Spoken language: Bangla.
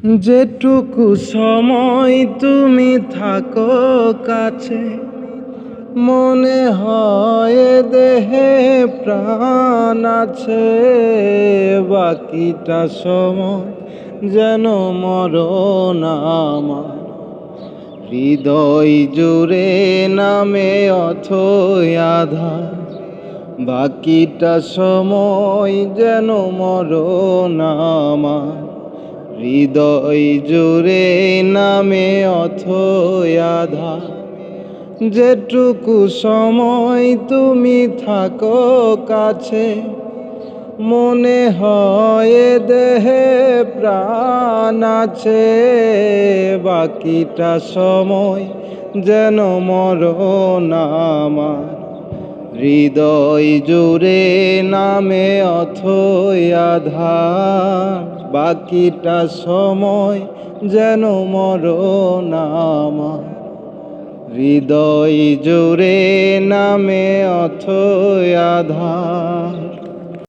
যেটুকু সময় তুমি থাকো কাছে, মনে হয় দেহে প্রাণ আছে। বাকিটা সময় যেন মরণ আমার, হৃদয় জুড়ে নামে অথই আধার। বাকিটা সময় যেন মরণ আমার, হৃদয় জুড়ে নামে অথই আধার। যেটুকু সময় তুমি থাকো কাছে, মনে হয় দেহে প্রাণ আছে। বাকিটা সময় যেন মরণ আমার, হৃদয় জুড়ে নামে অথই আধার। বাকিটা সময় যেন মরণ আমার, হৃদয় জুড়ে নামে অথই আধার।